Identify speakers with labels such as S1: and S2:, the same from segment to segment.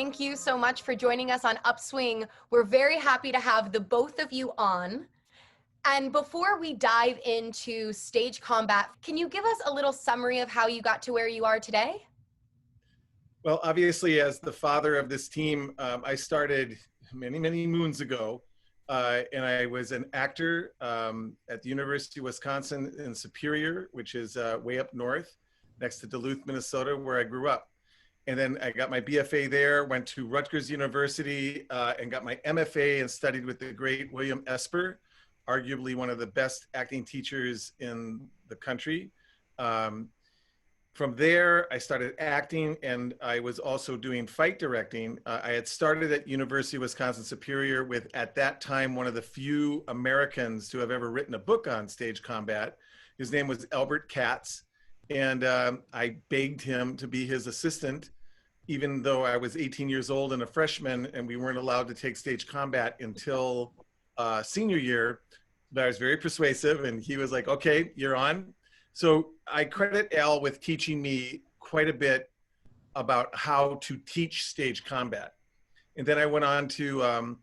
S1: thank you so much for joining us on Upswing. We're very happy to have the both of you on. And before we dive into stage combat, can you give us a little summary of how you got to where you are today?
S2: Well, obviously, as the father of this team, I started many moons ago, and I was an actor at the University of Wisconsin in Superior, which is way up north, next to Duluth, Minnesota, where I grew up. And then I got my BFA there, went to Rutgers University, and got my MFA and studied with the great William Esper, arguably one of the best acting teachers in the country. From there, I started acting, and I was also doing fight directing. I had started at University of Wisconsin Superior with, at that time, one of the few Americans to have ever written a book on stage combat. His name was Albert Katz, and I begged him to be his assistant, even though I was 18 years old and a freshman, and we weren't allowed to take stage combat until senior year. But I was very persuasive, and he was like, okay, you're on. So I credit Al with teaching me quite a bit about how to teach stage combat. And then I went on to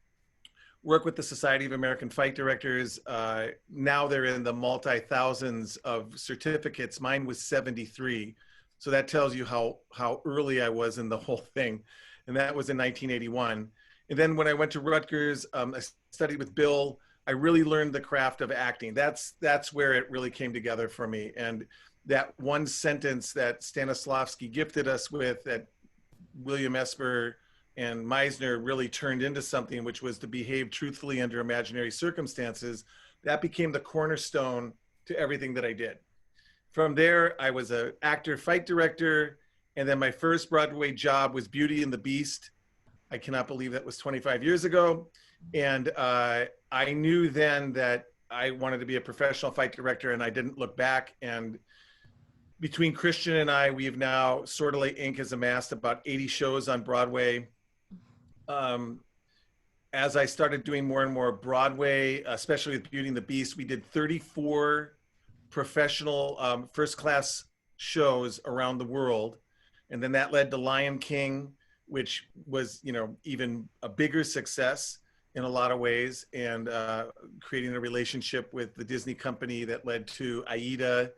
S2: work with the Society of American Fight Directors. Now they're in the multi-thousands of certificates. Mine was 73. So that tells you how early I was in the whole thing. And that was in 1981. And then when I went to Rutgers, I studied with Bill. I really learned the craft of acting. That's where it really came together for me. And that one sentence that Stanislavski gifted us with, that William Esper and Meisner really turned into something, which was to behave truthfully under imaginary circumstances, that became the cornerstone to everything that I did. From there, I was an actor, fight director, and then my first Broadway job was Beauty and the Beast. I cannot believe that was 25 years ago. And I knew then that I wanted to be a professional fight director, and I didn't look back. And between Christian and I, we've now, Sordelet INC has amassed about 80 shows on Broadway. As I started doing more and more Broadway, especially with Beauty and the Beast, we did 34 professional first-class shows around the world. And then that led to Lion King, which was, even a bigger success in a lot of ways, and creating a relationship with the Disney company that led to Aida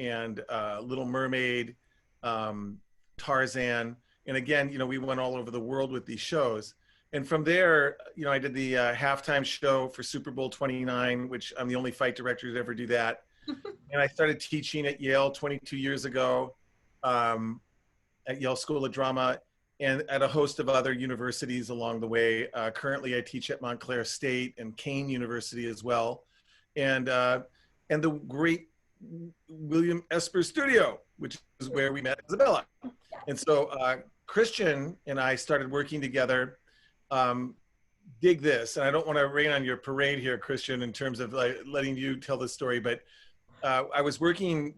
S2: and Little Mermaid, Tarzan. And again, we went all over the world with these shows. And from there, I did the halftime show for Super Bowl 29, which I'm the only fight director to ever do that. And I started teaching at Yale 22 years ago, at Yale School of Drama, and at a host of other universities along the way. Currently, I teach at Montclair State and Kane University as well, and the great William Esper Studio, which is where we met Isabella. And so Christian and I started working together. Dig this, and I don't want to rain on your parade here, Christian, in terms of letting you tell the story, but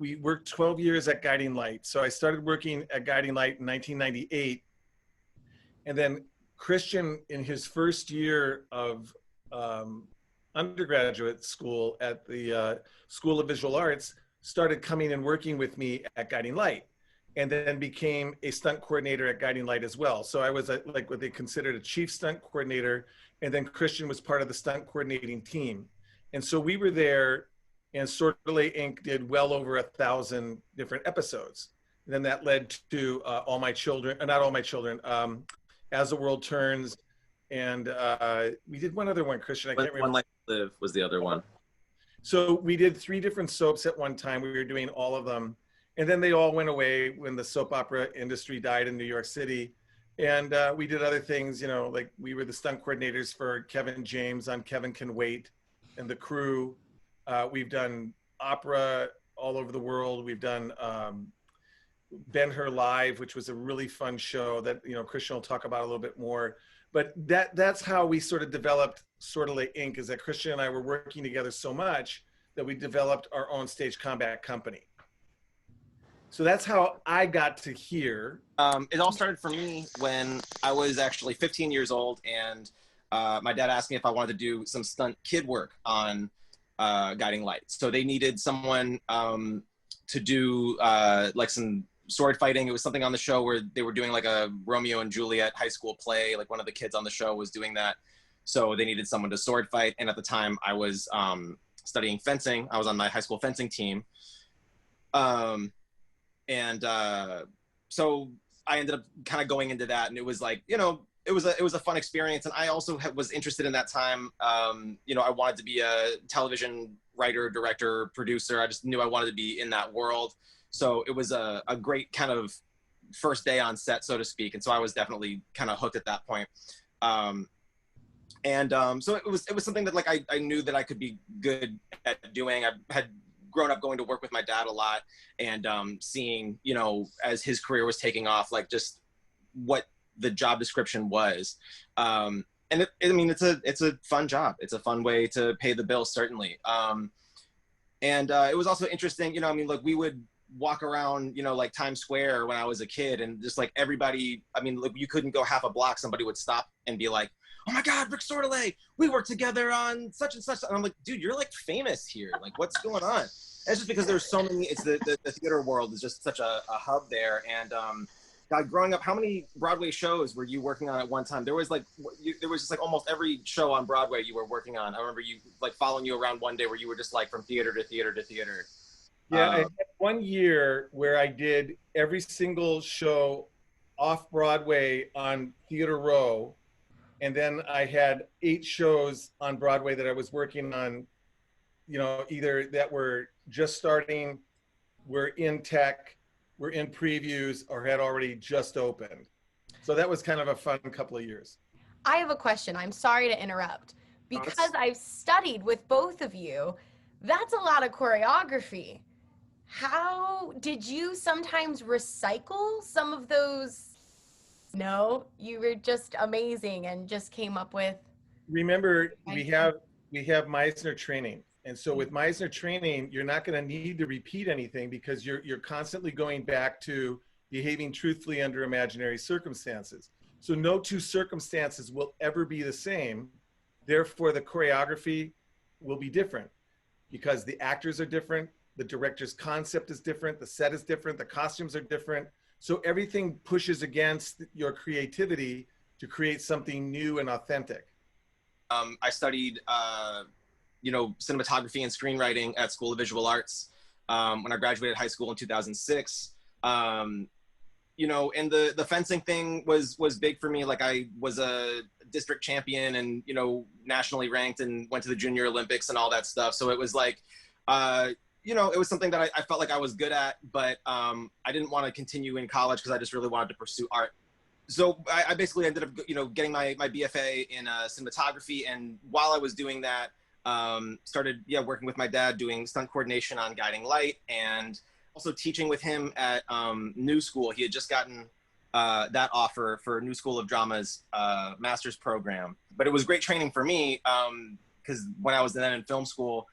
S2: we worked 12 years at Guiding Light. So I started working at Guiding Light in 1998. And then Christian, in his first year of undergraduate school at the School of Visual Arts, started coming and working with me at Guiding Light, and then became a stunt coordinator at Guiding Light as well. So I was like what they considered a chief stunt coordinator, and then Christian was part of the stunt coordinating team. And so we were there, and Sordelet INC did well over 1,000 different episodes. And then that led to All My Children, not All My Children, As the World Turns, and we did one other one, Christian. I can't remember. One Life to Live was the other one. So we did 3 different soaps at one time. We were doing all of them. And then they all went away when the soap opera industry died in New York City. And we did other things, like we were the stunt coordinators for Kevin James on Kevin Can Wait and The Crew. We've done opera all over the world. We've done Ben-Hur Live, which was a really fun show that Christian will talk about a little bit more. But that's how we sort of developed Sordelet INC, is that Christian and I were working together so much that we developed our own stage combat company. So that's how I got to here.
S3: It all started for me when I was actually 15 years old, and my dad asked me if I wanted to do some stunt kid work on Guiding Light. So they needed someone to do like some sword fighting. It was something on the show where they were doing like a Romeo and Juliet high school play. Like one of the kids on the show was doing that. So they needed someone to sword fight. And at the time I was studying fencing. I was on my high school fencing team. So I ended up kind of going into that, and it was like, you know, it was a fun experience. And I also was interested in that time. You know, I wanted to be a television writer, director, producer. I just knew I wanted to be in that world. So it was a great kind of first day on set, so to speak. And so I was definitely kind of hooked at that point. So it was something that like I knew that I could be good at doing. I had grown up going to work with my dad a lot, and seeing, you know, as his career was taking off, like just what the job description was. I mean, it's a fun job. It's a fun way to pay the bills, certainly. It was also interesting, you know, I mean, like we would walk around, you know, like Times Square when I was a kid, and just like everybody, I mean, like you couldn't go half a block, somebody would stop and be like, "Oh my God, Rick Sordelet, we worked together on such and such." And I'm like, dude, you're like famous here. Like, what's going on? And it's just because there's so many, it's the theater world is just such a hub there. And God, growing up, how many Broadway shows were you working on at one time? There was just like almost every show on Broadway you were working on. I remember you like following you around one day where you were just like from theater to theater to theater.
S2: Yeah, I had 1 year where I did every single show off Broadway on Theater Row. And then I had 8 shows on Broadway that I was working on, you know, either that were just starting, were in tech, were in previews, or had already just opened. So that was kind of a fun couple of years.
S1: I have a question. I'm sorry to interrupt. Because I've studied with both of you, that's a lot of choreography. How did you sometimes recycle some of those? No, you were just amazing and just came up with.
S2: Remember, we have Meisner training. And so with Meisner training, you're not going to need to repeat anything because you're constantly going back to behaving truthfully under imaginary circumstances. So no two circumstances will ever be the same. Therefore, the choreography will be different because the actors are different, the director's concept is different, the set is different, the costumes are different. So everything pushes against your creativity to create something new and authentic.
S3: I studied, you know, cinematography and screenwriting at School of Visual Arts when I graduated high school in 2006. You know, and the fencing thing was big for me. Like I was a district champion and, you know, nationally ranked and went to the Junior Olympics and all that stuff. So it was like, you know, it was something that I felt like I was good at, but I didn't want to continue in college because I just really wanted to pursue art. So I basically ended up, you know, getting my BFA in cinematography. And while I was doing that, started working with my dad doing stunt coordination on Guiding Light, and also teaching with him at New School. He had just gotten that offer for New School of Drama's master's program. But it was great training for me because when I was then in film school,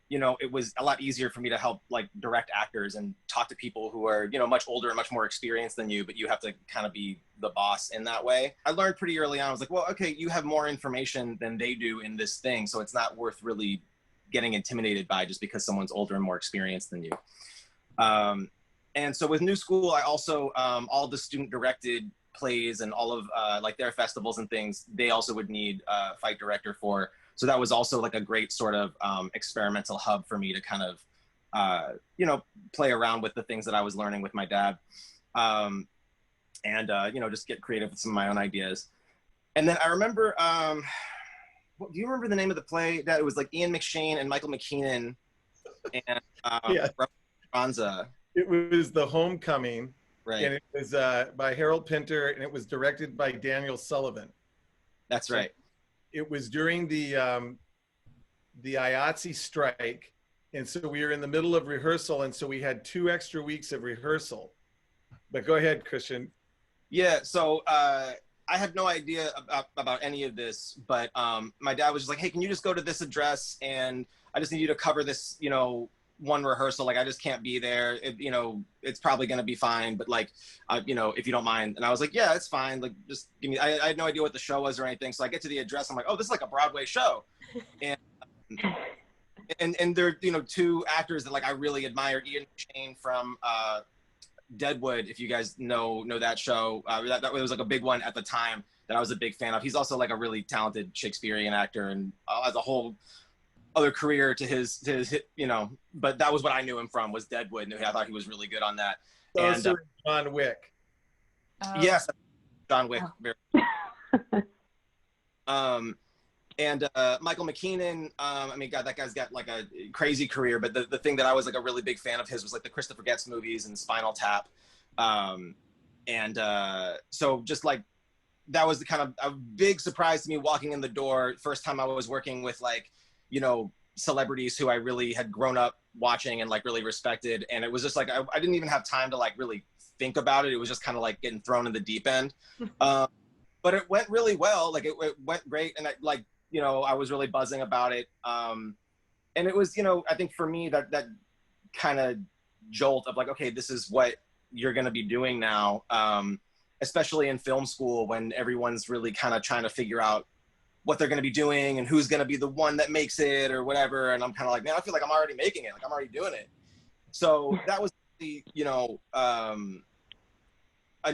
S3: you know, it was a lot easier for me to help like direct actors and talk to people who are, you know, much older and much more experienced than you, but you have to kind of be the boss in that way. I learned pretty early on, I was like, well, okay, you have more information than they do in this thing. So it's not worth really getting intimidated by just because someone's older and more experienced than you. And so with New School, I also, all the student directed plays and all of like their festivals and things, they also would need a fight director for. So that was also like a great sort of experimental hub for me to kind of, you know, play around with the things that I was learning with my dad. You know, just get creative with some of my own ideas. And then I remember, do you remember the name of the play? That it was like Ian McShane and Michael McKeenan and Ronza.
S2: It was The Homecoming,
S3: right?
S2: And it was by Harold Pinter, and it was directed by Daniel Sullivan.
S3: That's right.
S2: It was during the IATSE strike, and so we were in the middle of rehearsal, and so we had 2 extra weeks of rehearsal. But go ahead, Christian.
S3: Yeah, so I had no idea about any of this, but my dad was just like, hey, can you just go to this address, and I just need you to cover this, you know, one rehearsal. Like, I just can't be there. You know, it's probably going to be fine, but like, you know, if you don't mind. And I was like, yeah, it's fine. Like, just give me, I had no idea what the show was or anything. So I get to the address. I'm like, oh, this is like a Broadway show. And there, you know, 2 actors that like, I really admired, Ian McShane from Deadwood, if you guys know that show, that was like a big one at the time that I was a big fan of. He's also like a really talented Shakespearean actor and has a whole other career to his you know, but that was what I knew him from, was Deadwood, and I thought he was really good on that. And
S2: Also John Wick.
S3: yes, John Wick.
S1: Oh.
S3: And Michael McKean, I mean, God, that guy's got like a crazy career, but the thing that I was like a really big fan of his was like the Christopher Guest movies and Spinal Tap. So just like, that was the kind of a big surprise to me walking in the door. First time I was working with like, you know, celebrities who I really had grown up watching and like really respected. And it was just like, I didn't even have time to like really think about it. It was just kind of like getting thrown in the deep end. But it went really well. Like it went great. And you know, I was really buzzing about it. And it was, you know, I think for me that kind of jolt of like, okay, this is what you're going to be doing now. Especially in film school when everyone's really kind of trying to figure out what they're going to be doing and who's going to be the one that makes it or whatever. And I'm kind of like, man, I feel like I'm already making it. Like I'm already doing it. So that was the, you know, an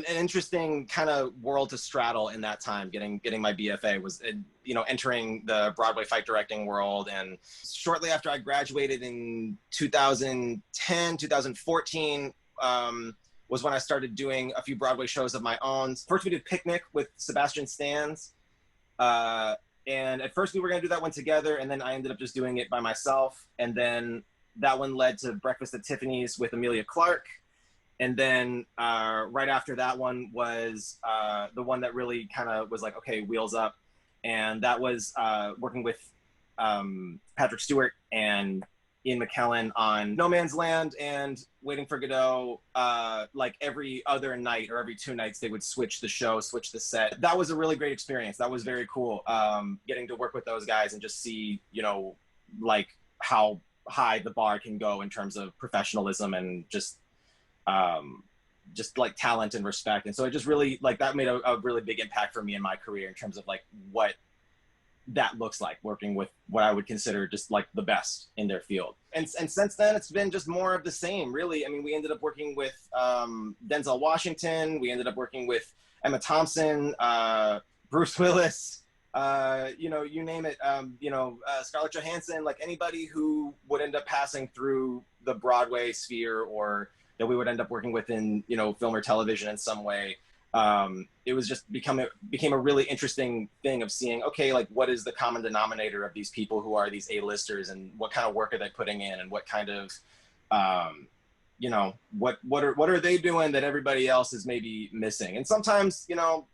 S3: interesting kind of world to straddle in that time. Getting my BFA was, you know, entering the Broadway fight directing world. And shortly after I graduated in 2010, 2014, was when I started doing a few Broadway shows of my own. First we did Picnic with Sebastian Stans. And at first we were gonna do that one together, and then I ended up just doing it by myself. And then that one led to Breakfast at Tiffany's with Amelia Clark. And then right after that one was the one that really kind of was like, okay, wheels up. And that was working with Patrick Stewart and Ian McKellen on No Man's Land and Waiting for Godot. Like every other night or every 2 nights, they would switch the show, switch the set. That was a really great experience. That was very cool. Getting to work with those guys and just see, you know, like how high the bar can go in terms of professionalism and just like talent and respect. And so it just really, like, that made a really big impact for me in my career in terms of like what that looks like, working with what I would consider just like the best in their field. And since then, it's been just more of the same, really. I mean, we ended up working with Denzel Washington. We ended up working with Emma Thompson, Bruce Willis, you know, you name it, you know, Scarlett Johansson, like anybody who would end up passing through the Broadway sphere or that we would end up working with in, you know, film or television in some way. It was just became a really interesting thing of seeing, okay, like what is the common denominator of these people who are these A-listers, and what kind of work are they putting in, and what kind of, you know, what are they doing that everybody else is maybe missing? And sometimes, you know,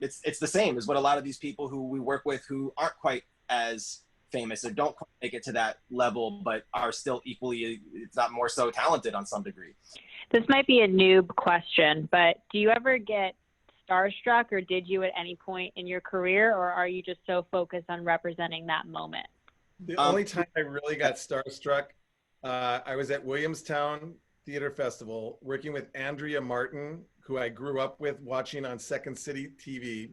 S3: it's the same as what a lot of these people who we work with who aren't quite as famous or don't quite make it to that level, but are still equally, if not more so, talented on some degree.
S4: This might be a noob question, but do you ever get starstruck, or did you at any point in your career, or are you just so focused on representing that moment?
S2: The only time I really got starstruck, I was at Williamstown Theater Festival working with Andrea Martin, who I grew up with watching on Second City TV.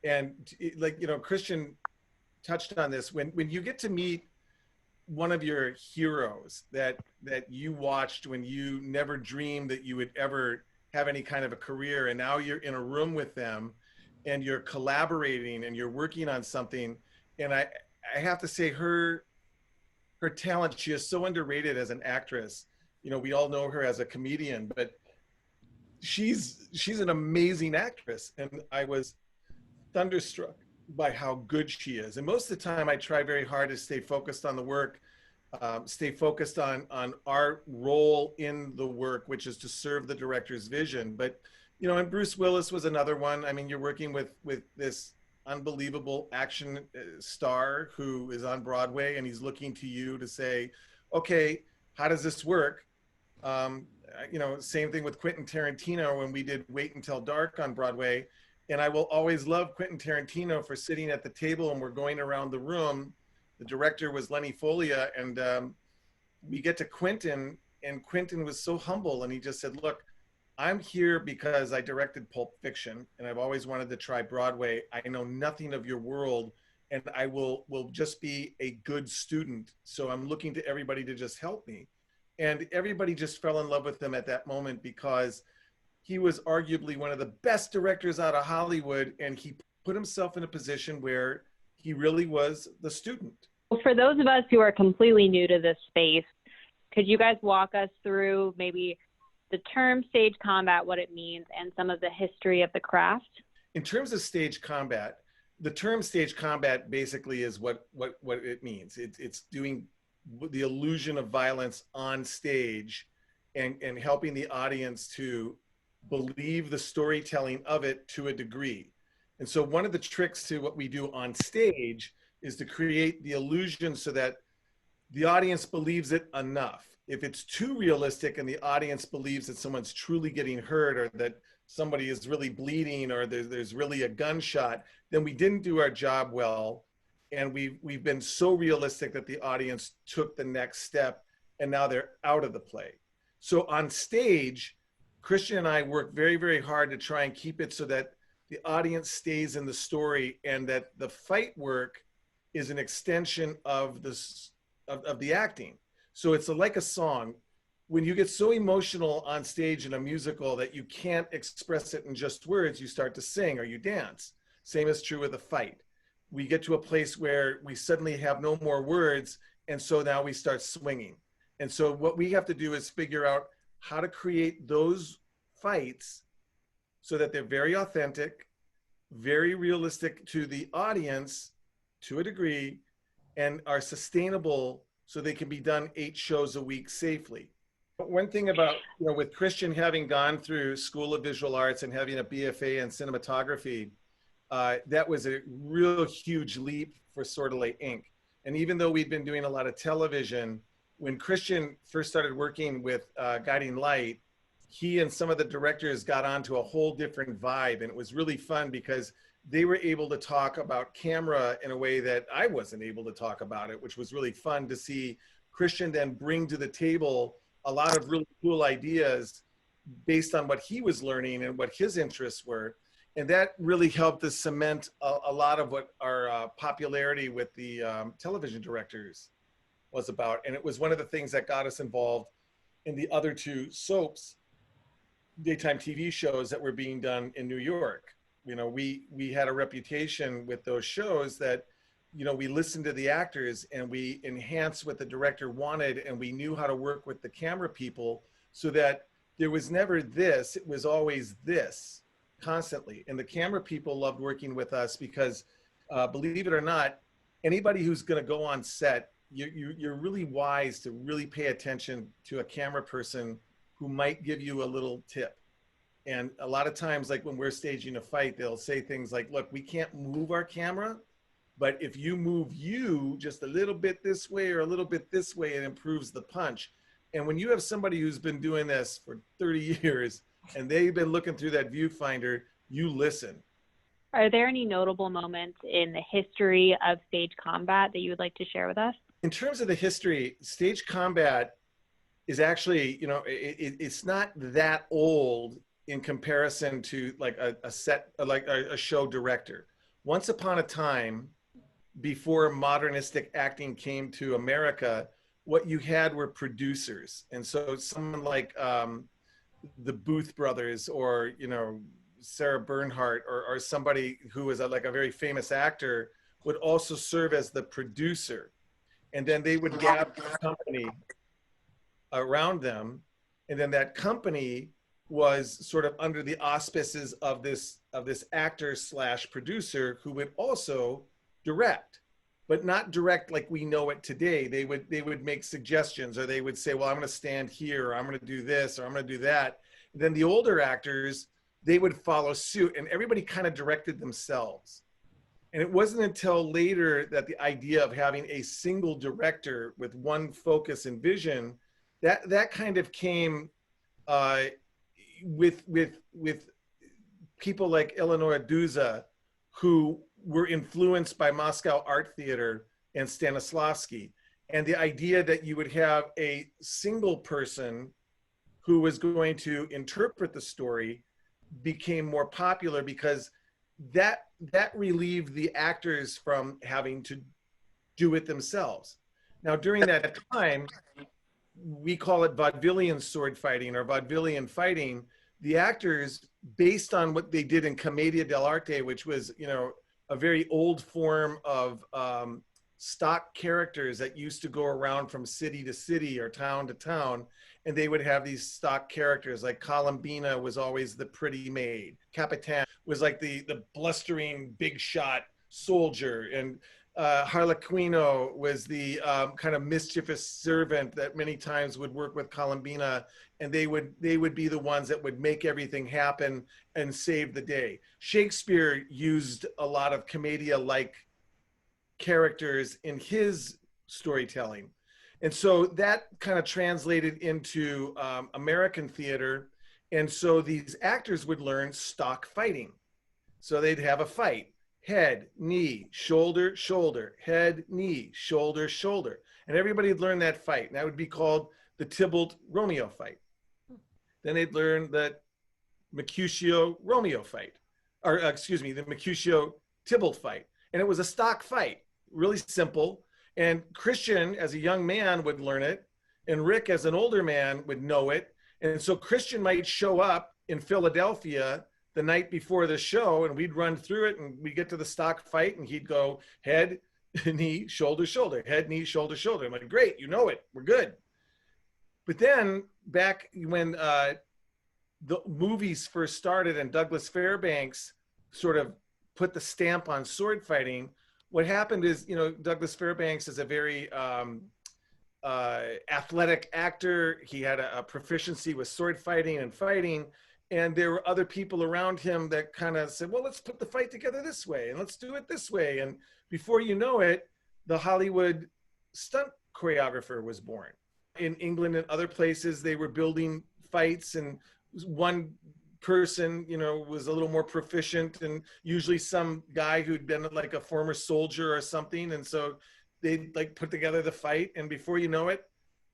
S2: And like, you know, Christian touched on this, when you get to meet one of your heroes that you watched when you never dreamed that you would ever have any kind of a career, and now you're in a room with them and you're collaborating and you're working on something. And I have to say, her talent, she is so underrated as an actress. You know, we all know her as a comedian, but she's an amazing actress, and I was thunderstruck by how good she is. And most of the time I try very hard to stay focused on the work, stay focused on our role in the work, which is to serve the director's vision. But, you know, and Bruce Willis was another one. I mean, you're working with this unbelievable action star who is on Broadway, and he's looking to you to say, okay, how does this work? You know, same thing with Quentin Tarantino when we did Wait Until Dark on Broadway. And I will always love Quentin Tarantino for sitting at the table and we're going around the room. The director was Lenny Folia, and we get to Quentin, and Quentin was so humble, and he just said, look, I'm here because I directed Pulp Fiction and I've always wanted to try Broadway. I know nothing of your world, and I will just be a good student. So I'm looking to everybody to just help me. And everybody just fell in love with him at that moment because he was arguably one of the best directors out of Hollywood, and he put himself in a position where he really was the student.
S4: For those of us who are completely new to this space, could you guys walk us through maybe the term stage combat, what it means, and some of the history of the craft?
S2: In terms of stage combat, the term stage combat basically is what it means. It's doing the illusion of violence on stage and helping the audience to believe the storytelling of it to a degree. And so one of the tricks to what we do on stage is to create the illusion so that the audience believes it enough. If it's too realistic and the audience believes that someone's truly getting hurt or that somebody is really bleeding or there's really a gunshot, then we didn't do our job well. And we've been so realistic that the audience took the next step and now they're out of the play. So on stage, Christian and I work very, very hard to try and keep it so that the audience stays in the story and that the fight work is an extension of the acting. So it's like a song. When you get so emotional on stage in a musical that you can't express it in just words, you start to sing or you dance. Same is true with a fight. We get to a place where we suddenly have no more words, and so now we start swinging. And so what we have to do is figure out how to create those fights so that they're very authentic, very realistic to the audience to a degree, and are sustainable so they can be done 8 shows a week safely. One thing about, with Christian having gone through School of Visual Arts and having a BFA in cinematography, that was a real huge leap for Sordelet INC. And even though we'd been doing a lot of television, when Christian first started working with Guiding Light, he and some of the directors got onto a whole different vibe. And it was really fun because they were able to talk about camera in a way that I wasn't able to talk about it, which was really fun to see Christian then bring to the table a lot of really cool ideas based on what he was learning and what his interests were. And that really helped to cement a lot of what our popularity with the television directors was about. And it was one of the things that got us involved in the other 2 soaps, daytime TV shows that were being done in New York. We had a reputation with those shows that, we listened to the actors and we enhanced what the director wanted, and we knew how to work with the camera people so that there was never this, it was always this constantly. And the camera people loved working with us because, believe it or not, anybody who's going to go on set, you're really wise to really pay attention to a camera person who might give you a little tip. And a lot of times, like when we're staging a fight, they'll say things like, look, we can't move our camera, but if you move you just a little bit this way or a little bit this way, it improves the punch. And when you have somebody who's been doing this for 30 years and they've been looking through that viewfinder, you listen.
S4: Are there any notable moments in the history of stage combat that you would like to share with us?
S2: In terms of the history, stage combat is actually, it's not that old in comparison to like a show director. Once upon a time, before modernistic acting came to America, what you had were producers. And so someone like the Booth brothers or, Sarah Bernhardt or somebody who was like a very famous actor would also serve as the producer. And then they would gather a company around them. And then that company was sort of under the auspices of this actor / producer who would also direct, but not direct like we know it today. They would make suggestions, or they would say, well, I'm going to stand here, or I'm going to do this, or I'm going to do that. And then the older actors, they would follow suit, and everybody kind of directed themselves. And it wasn't until later that the idea of having a single director with one focus and vision, that kind of came with people like Eleonora Duse, who were influenced by Moscow Art Theater and Stanislavski. And the idea that you would have a single person who was going to interpret the story became more popular because that relieved the actors from having to do it themselves. Now, during that time, we call it vaudevillian sword fighting or vaudevillian fighting. The actors, based on what they did in Commedia dell'arte, which was, you know, a very old form of stock characters that used to go around from city to city or town to town, and they would have these stock characters. Like Columbina was always the pretty maid, Capitan was like the blustering big shot soldier, and Harlequino was the kind of mischievous servant that many times would work with Columbina, and they would be the ones that would make everything happen and save the day. Shakespeare used a lot of commedia-like characters in his storytelling. And so that kind of translated into American theater. And so these actors would learn stock fighting. So they'd have a fight, head, knee, shoulder, shoulder, head, knee, shoulder, shoulder. And everybody would learn that fight. And that would be called the Tybalt-Romeo fight. Then they'd learn the Mercutio-Romeo fight, or excuse me, the Mercutio-Tybalt fight. And it was a stock fight, really simple. And Christian, as a young man, would learn it. And Rick, as an older man, would know it. And so Christian might show up in Philadelphia the night before the show, and we'd run through it, and we'd get to the stock fight, and he'd go head, knee, shoulder, shoulder, head, knee, shoulder, shoulder. I'm like, great, you know it, we're good. But then back when the movies first started and Douglas Fairbanks sort of put the stamp on sword fighting, what happened is, you know, Douglas Fairbanks is a very athletic actor. He had a proficiency with sword fighting and fighting. And there were other people around him that kind of said, well, let's put the fight together this way and let's do it this way. And before you know it, the Hollywood stunt choreographer was born. In England and other places, they were building fights, and one person, you know, was a little more proficient, and usually some guy who'd been like a former soldier or something. And so they'd like put together the fight, and before you know it,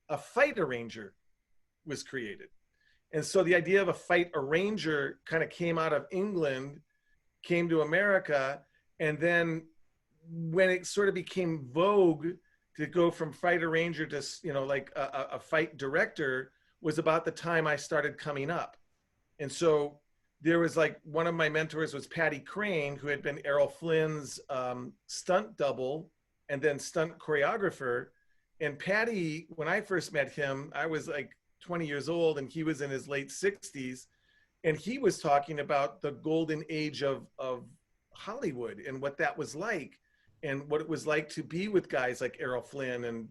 S2: a fight arranger was created. And so the idea of a fight arranger kind of came out of England, came to America, and then when it sort of became vogue to go from fight arranger to, you know, like a fight director, was about the time I started coming up. And so there was like, one of my mentors was Patty Crane, who had been Errol Flynn's stunt double and then stunt choreographer. And Patty, when I first met him, I was like 20 years old and he was in his late 60s. And he was talking about the golden age of Hollywood and what that was like, and what it was like to be with guys like Errol Flynn and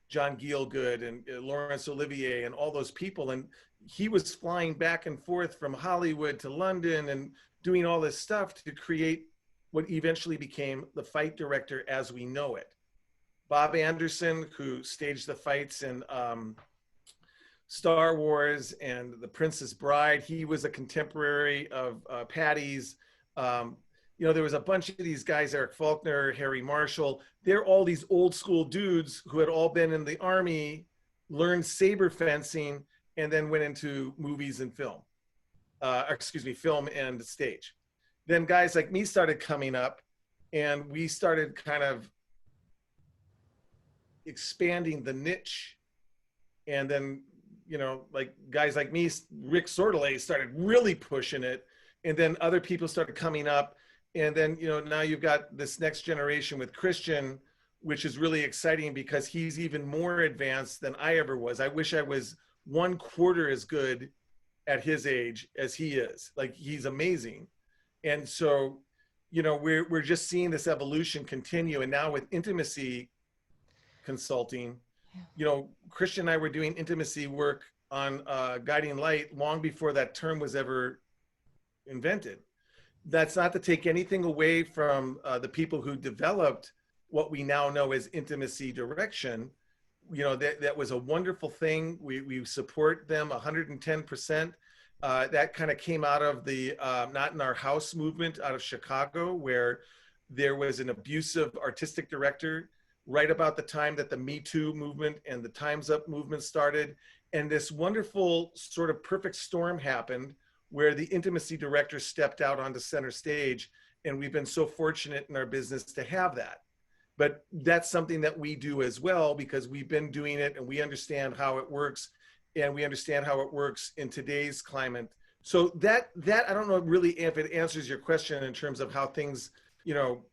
S2: John Gielgud and Laurence Olivier and all those people. And he was flying back and forth from Hollywood to London and doing all this stuff to create what eventually became the fight director as we know it. Bob Anderson, who staged the fights in Star Wars and The Princess Bride, he was a contemporary of Patty's. You know, there was a bunch of these guys, Eric Faulkner, Harry Marshall. They're all these old school dudes who had all been in the army, learned saber fencing, and then went into movies and film. Film and stage. Then guys like me started coming up, and we started kind of expanding the niche. And then, you know, like guys like me, Rick Sordelet, started really pushing it. And then other people started coming up. And then, you know, now you've got this next generation with Christian, which is really exciting because he's even more advanced than I ever was. I wish I was 1/4 as good at his age as he is. Like, he's amazing. And so, you know, we're just seeing this evolution continue. And now with intimacy consulting, you know, Christian and I were doing intimacy work on Guiding Light long before that term was ever invented. That's not to take anything away from the people who developed what we now know as intimacy direction. You know, that was a wonderful thing. We support them 110%. That kind of came out of the Not in Our House movement out of Chicago, where there was an abusive artistic director right about the time that the Me Too movement and the Time's Up movement started. And this wonderful sort of perfect storm happened where the intimacy director stepped out onto center stage. And we've been so fortunate in our business to have that. But that's something that we do as well, because we've been doing it and we understand how it works, and we understand how it works in today's climate. So that I don't know really if it answers your question in terms of how things, you know,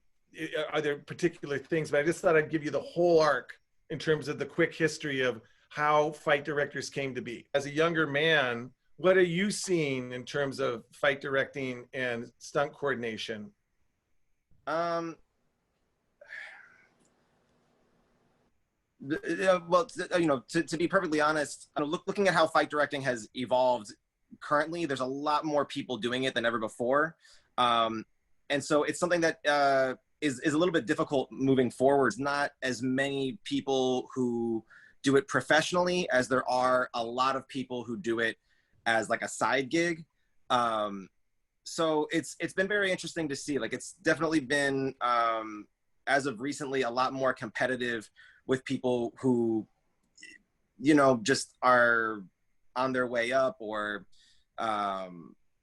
S2: are there particular things, but I just thought I'd give you the whole arc in terms of the quick history of how fight directors came to be. As a younger man, what are you seeing in terms of fight directing and stunt coordination?
S3: Well, you know, to be perfectly honest, looking at how fight directing has evolved currently, there's a lot more people doing it than ever before. And so it's something that is a little bit difficult moving forward. It's not as many people who do it professionally as there are a lot of people who do it as like a side gig. So it's been very interesting to see. Like, it's definitely been, as of recently, a lot more competitive with people who, you know, just are on their way up, or,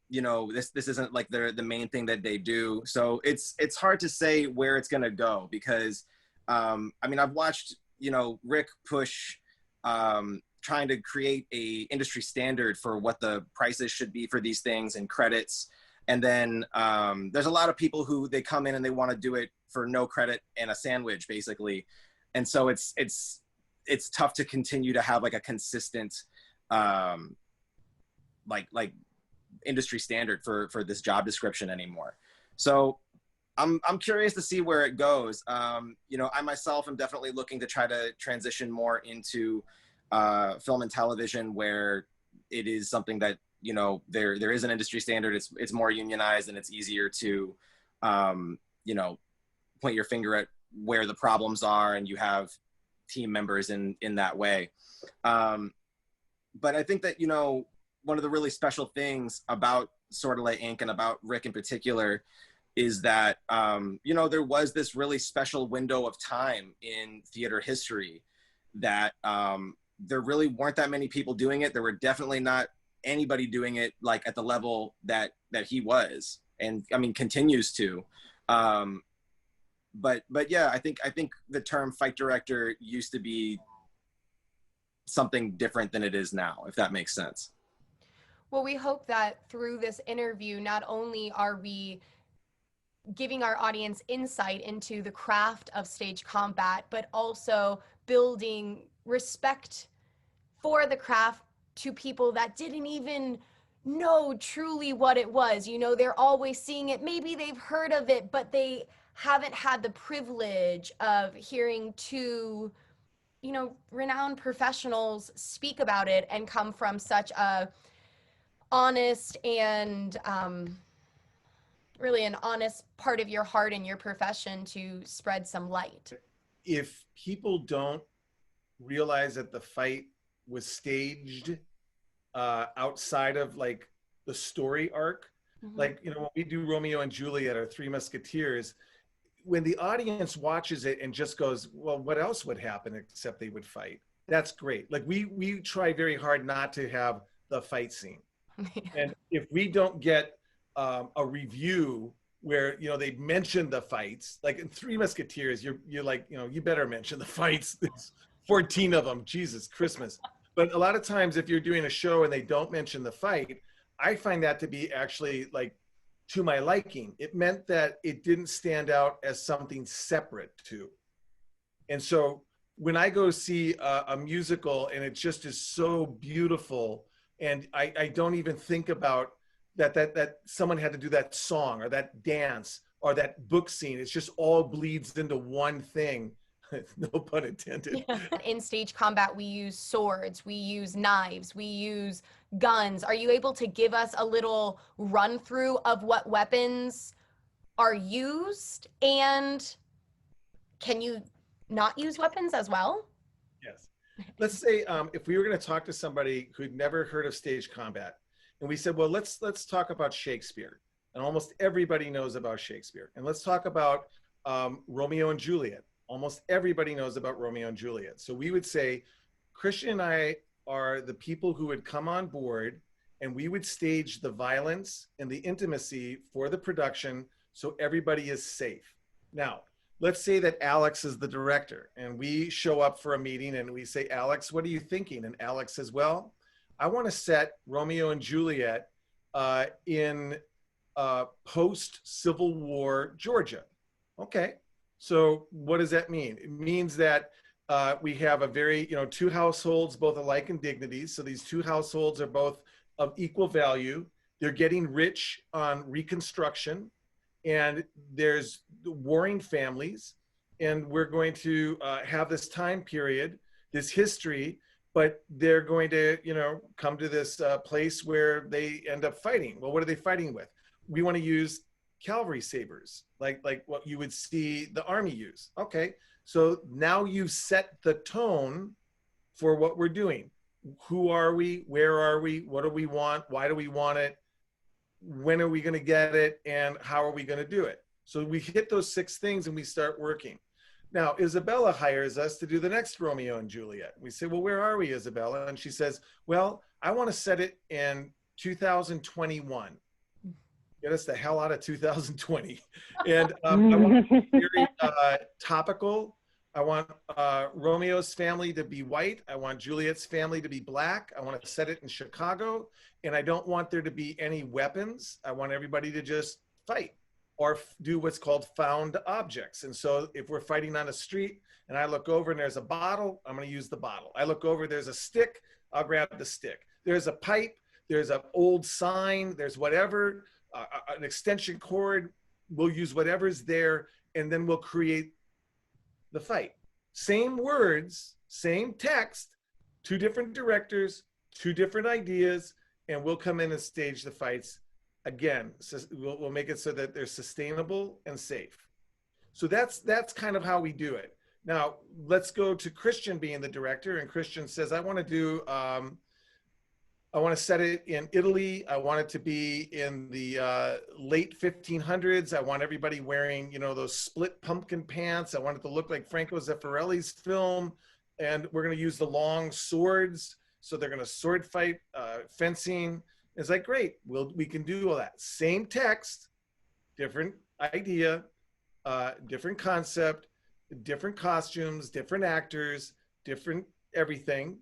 S3: you know, this isn't like the main thing that they do. So it's hard to say where it's gonna go, because, I mean, I've watched, you know, Rick push, trying to create a industry standard for what the prices should be for these things and credits. And then there's a lot of people who they come in and they want to do it for no credit and a sandwich, basically. And so it's tough to continue to have like a consistent like industry standard for this job description anymore. So I'm curious to see where it goes. You know, I myself am definitely looking to try to transition more into film and television, where it is something that, you know, there is an industry standard. It's more unionized, and it's easier to you know, point your finger at where the problems are, and you have team members in that way. But I think that, you know, one of the really special things about Sordelet Inc. and about Rick in particular is that, you know, there was this really special window of time in theater history that there really weren't that many people doing it. There were definitely not anybody doing it like at the level that he was, and I mean, continues to. But yeah, I think the term fight director used to be something different than it is now, if that makes sense.
S1: Well, we hope that through this interview, not only are we giving our audience insight into the craft of stage combat, but also building respect for the craft to people that didn't even know truly what it was. You know, they're always seeing it. Maybe they've heard of it, but they haven't had the privilege of hearing two, you know, renowned professionals speak about it and come from such a honest and really an honest part of your heart and your profession to spread some light.
S2: If people don't realize that the fight was staged outside of like the story arc, like, you know, when we do Romeo and Juliet or Three Musketeers, when the audience watches it and just goes, well, what else would happen except they would fight? That's great. Like, we try very hard not to have the fight scene. And if we don't get a review where, you know, they mention the fights, like in Three Musketeers, you're like, you know, you better mention the fights. There's 14 of them, Jesus Christmas. But a lot of times if you're doing a show and they don't mention the fight, I find that to be actually like to my liking. It meant that it didn't stand out as something separate too. And so when I go see a musical and it just is so beautiful, and I don't even think about that someone had to do that song or that dance or that book scene, it just all bleeds into one thing. No pun intended.
S1: Yeah. In stage combat, we use swords, we use knives, we use guns. Are you able to give us a little run through of what weapons are used, and can you not use weapons as well?
S2: Yes. Let's say if we were going to talk to somebody who'd never heard of stage combat, and we said, well, let's talk about Shakespeare, and almost everybody knows about Shakespeare, and let's talk about Romeo and Juliet. Almost everybody knows about Romeo and Juliet. So we would say, Christian and I are the people who would come on board, and we would stage the violence and the intimacy for the production so everybody is safe. Now, let's say that Alex is the director, and we show up for a meeting and we say, Alex, what are you thinking? And Alex says, well, I want to set Romeo and Juliet in post-Civil War Georgia. Okay, so what does that mean? It means that we have a very, two households, both alike in dignities. So these two households are both of equal value. They're getting rich on Reconstruction, and there's warring families, and we're going to have this time period, this history, but they're going to, come to this place where they end up fighting. Well, what are they fighting with? We want to use cavalry sabers, like what you would see the Army use. Okay, so now you set the tone for what we're doing. Who are we? Where are we? What do we want? Why do we want it? When are we going to get it? And how are we going to do it? So we hit those 6 things and we start working. Now, Isabella hires us to do the next Romeo and Juliet. We say, well, where are we, Isabella? And she says, well, I want to set it in 2021. Get us the hell out of 2020. And I want it to be very topical. I want Romeo's family to be white. I want Juliet's family to be black. I want to set it in Chicago. And I don't want there to be any weapons. I want everybody to just fight or do what's called found objects. And so if we're fighting on a street and I look over and there's a bottle, I'm going to use the bottle. I look over, there's a stick, I'll grab the stick. There's a pipe, there's an old sign, there's whatever, an extension cord, we'll use whatever's there, and then we'll create the fight. Same words, same text, 2 different directors, 2 different ideas, and we'll come in and stage the fights. Again, we'll make it so that they're sustainable and safe. So that's kind of how we do it. Now, let's go to Christian being the director, and Christian says, I want to do, I want to set it in Italy. I want it to be in the late 1500s. I want everybody wearing, those split pumpkin pants. I want it to look like Franco Zeffirelli's film. And we're going to use the long swords. So they're going to sword fight, fencing. It's like, great, we can do all that. Same text, different idea, different concept, different costumes, different actors, different everything.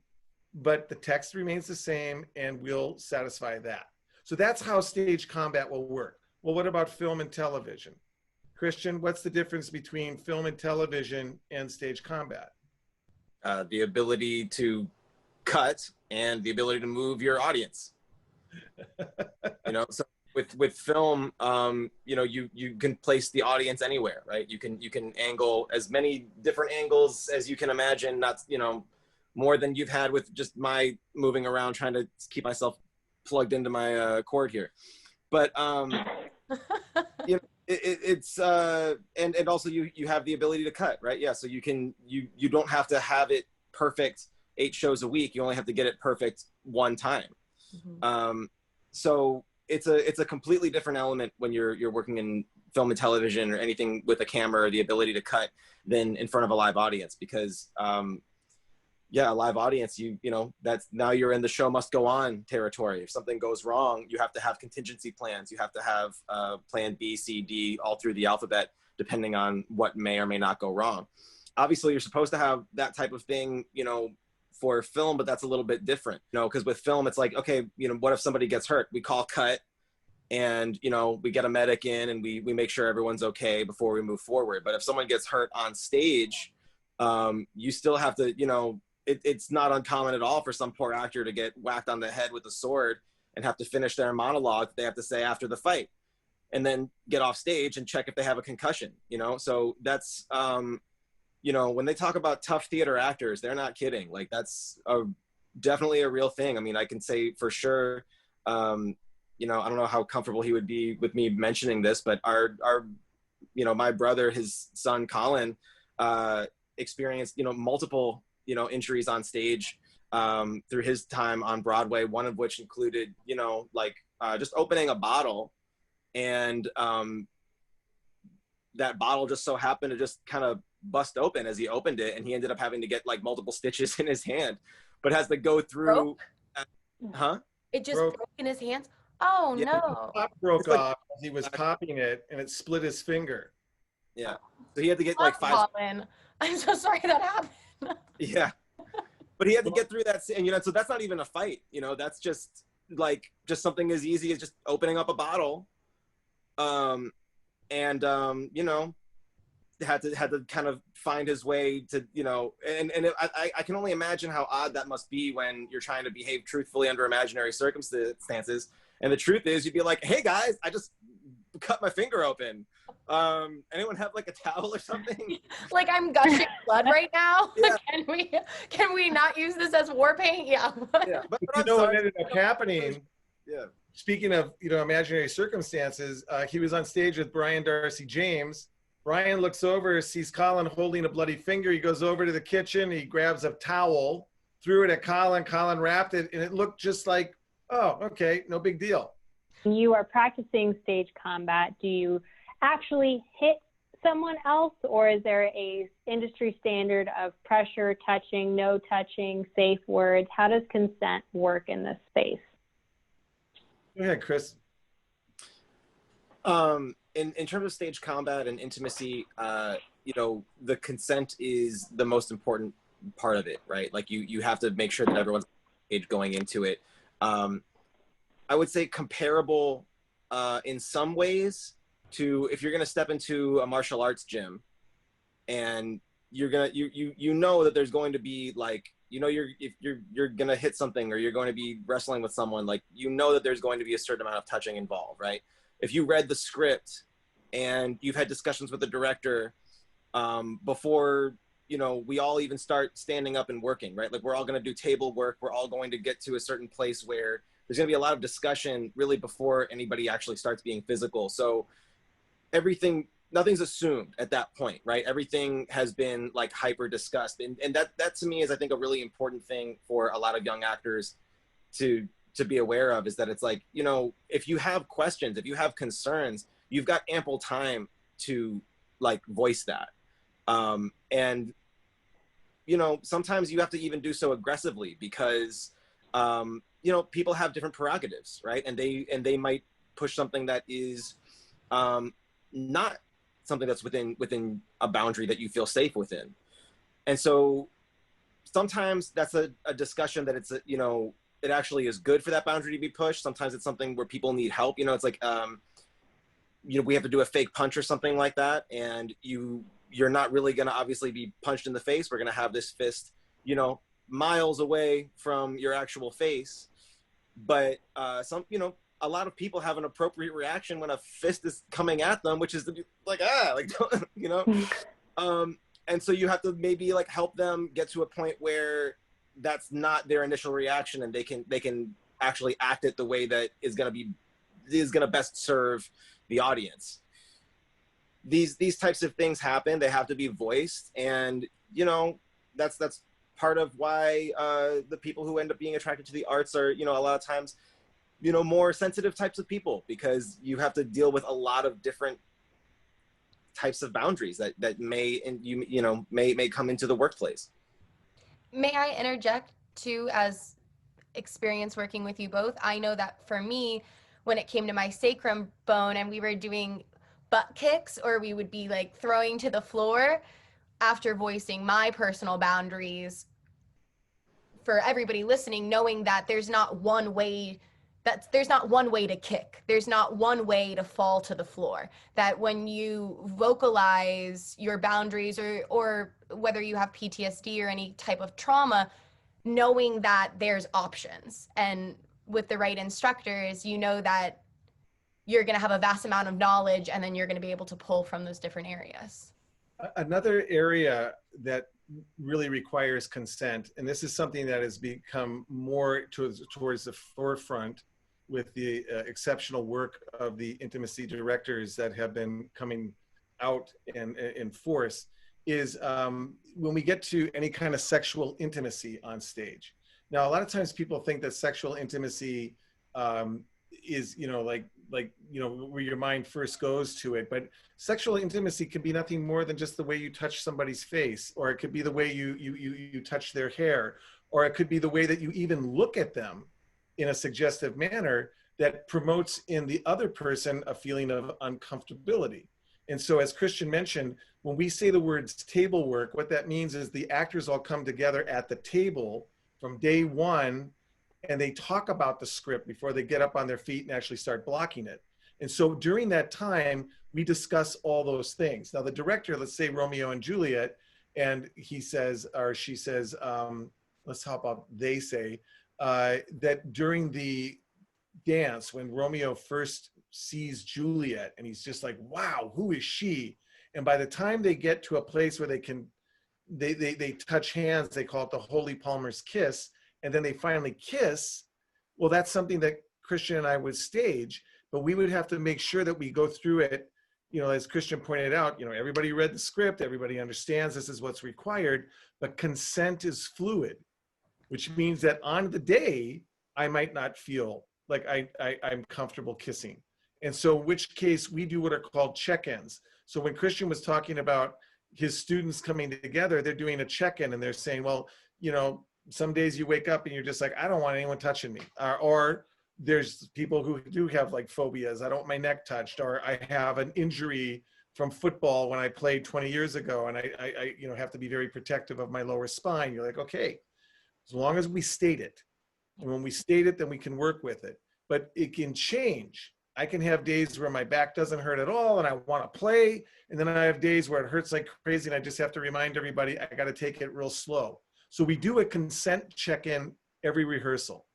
S2: But the text remains the same, and we'll satisfy that. So that's how stage combat will work. Well, what about film and television? Christian, what's the difference between film and television and stage combat?
S3: The ability to cut and the ability to move your audience. So with film, you can place the audience anywhere, right? You can angle as many different angles as you can imagine. Not more than you've had with just my moving around trying to keep myself plugged into my cord here. But it's and also you have the ability to cut, right? Yeah, so you don't have to have it perfect 8 shows a week. You only have to get it perfect 1 time. Mm-hmm. So it's a completely different element when you're working in film and television or anything with a camera or the ability to cut than in front of a live audience, because a live audience, that's now you're in the show must go on territory. If something goes wrong, you have to have contingency plans. You have to have plan B, C, D, all through the alphabet, depending on what may or may not go wrong. Obviously, you're supposed to have that type of thing, for film, but that's a little bit different, because with film, it's like, okay, what if somebody gets hurt? We call cut, and, we get a medic in and we make sure everyone's okay before we move forward. But if someone gets hurt on stage, you still have to, it's not uncommon at all for some poor actor to get whacked on the head with a sword and have to finish their monologue that they have to say after the fight, and then get off stage and check if they have a concussion, So that's, when they talk about tough theater actors, they're not kidding. Like, that's definitely a real thing. I mean, I can say for sure, I don't know how comfortable he would be with me mentioning this, but our my brother, his son, Colin, experienced, multiple, injuries on stage through his time on Broadway, one of which included, just opening a bottle, and that bottle just so happened to just kind of bust open as he opened it, and he ended up having to get like multiple stitches in his hand, but has to go through.
S1: It just broke in his hands. Oh, yeah, no.
S2: The top broke off as he was popping it, and it split his finger.
S3: Yeah. So he had to get
S1: Fuck
S3: like 5.
S1: Colin. I'm so sorry that happened.
S3: Yeah. But he had to get through that, and you know, so that's not even a fight, you know, that's just like just something as easy as just opening up a bottle. You know, had to kind of find his way to, you know, I can only imagine how odd that must be when you're trying to behave truthfully under imaginary circumstances. And the truth is, you'd be like, hey guys, I just cut my finger open. Anyone have like a towel or something?
S1: Like I'm gushing blood right now.
S3: Yeah.
S1: Can we not use this as war paint? Yeah.
S3: Yeah. But
S2: You know what ended up happening?
S3: Yeah.
S2: Speaking of, you know, imaginary circumstances, he was on stage with Brian Darcy James. Brian looks over, sees Colin holding a bloody finger. He goes over to the kitchen. He grabs a towel, threw it at Colin. Colin wrapped it, and it looked just like, oh, okay, no big deal.
S4: When you are practicing stage combat, do you actually hit someone else, or is there a industry standard of pressure, touching, no touching, safe words? How does consent work in this space?
S2: Go ahead, Chris.
S3: In terms of stage combat and intimacy, you know, the consent is the most important part of it, right? Like you have to make sure that everyone's going into it. I would say comparable in some ways to if you're going to step into a martial arts gym and you're going to, you know that there's going to be like, you know, if you're going to hit something or you're going to be wrestling with someone, like, you know that there's going to be a certain amount of touching involved, right? If you read the script and you've had discussions with the director before, you know, we all even start standing up and working, right? Like we're all going to do table work. We're all going to get to a certain place where there's going to be a lot of discussion really before anybody actually starts being physical. So nothing's assumed at that point, right? Everything has been like hyper discussed. And that to me is, I think, a really important thing for a lot of young actors to be aware of, is that it's like, you know, if you have questions, if you have concerns, you've got ample time to like voice that. And, you know, sometimes you have to even do so aggressively because, you know, people have different prerogatives, right? And they might push something that is not something that's within a boundary that you feel safe within. And so sometimes that's a discussion that it's, you know, it actually is good for that boundary to be pushed. Sometimes it's something where people need help. You know, it's like, you know, we have to do a fake punch or something like that. And you're not really going to obviously be punched in the face. We're going to have this fist, you know, miles away from your actual face. But you know, a lot of people have an appropriate reaction when a fist is coming at them, which is to be like, you know? And so you have to maybe like help them get to a point where that's not their initial reaction, and they can actually act it the way that is going to best serve the audience. These types of things happen. They have to be voiced, and you know, that's part of why the people who end up being attracted to the arts are, you know, a lot of times, you know, more sensitive types of people, because you have to deal with a lot of different types of boundaries that may come into the workplace.
S1: May I interject too, as experience working with you both? I know that for me, when it came to my sacrum bone and we were doing butt kicks, or we would be like throwing to the floor, after voicing my personal boundaries for everybody listening, knowing that there's not one way to kick. There's not one way to fall to the floor. That when you vocalize your boundaries, or whether you have PTSD or any type of trauma, knowing that there's options. And with the right instructors, you know that you're going to have a vast amount of knowledge, and then you're going to be able to pull from those different areas.
S2: Another area that really requires consent, and this is something that has become more towards the forefront with the exceptional work of the intimacy directors that have been coming out in force, is when we get to any kind of sexual intimacy on stage. Now, a lot of times people think that sexual intimacy is, you know, like, you know, where your mind first goes to it. But sexual intimacy can be nothing more than just the way you touch somebody's face, or it could be the way you touch their hair, or it could be the way that you even look at them in a suggestive manner that promotes in the other person a feeling of uncomfortability. And so as Christian mentioned, when we say the words table work, what that means is the actors all come together at the table from day one, and they talk about the script before they get up on their feet and actually start blocking it. And so during that time, we discuss all those things. Now the director, let's say Romeo and Juliet, and he says, or she says, let's hop up, they say, that during the dance, when Romeo first sees Juliet, and he's just like, wow, who is she? And by the time they get to a place where they can, they touch hands, they call it the Holy Palmer's kiss, and then they finally kiss. Well, that's something that Christian and I would stage, but we would have to make sure that we go through it. You know, as Christian pointed out, you know, everybody read the script, everybody understands this is what's required, but consent is fluid, which means that on the day, I might not feel like I'm comfortable kissing. And so in which case we do what are called check-ins. So when Christian was talking about his students coming together, they're doing a check-in and they're saying, well, you know, some days you wake up and you're just like, I don't want anyone touching me. Or there's people who do have like phobias. I don't want my neck touched, or I have an injury from football when I played 20 years ago, and I you know, have to be very protective of my lower spine. You're like, okay, as long as we state it. And when we state it, then we can work with it. But it can change. I can have days where my back doesn't hurt at all and I want to play. And then I have days where it hurts like crazy and I just have to remind everybody, I got to take it real slow. So we do a consent check-in every rehearsal.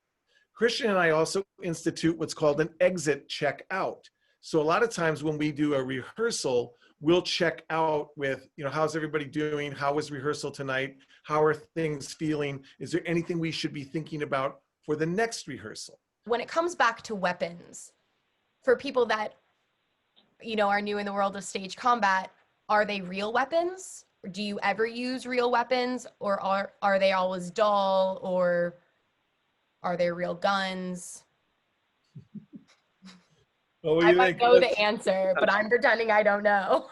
S2: Christian and I also institute what's called an exit check-out. So a lot of times when we do a rehearsal, we'll check out with, you know, how's everybody doing? How was rehearsal tonight? How are things feeling? Is there anything we should be thinking about for the next rehearsal?
S1: When it comes back to weapons, for people that, you know, are new in the world of stage combat, are they real weapons? Or do you ever use real weapons, or are they always dull, or are they real guns? I might know the answer, but I'm pretending I don't know.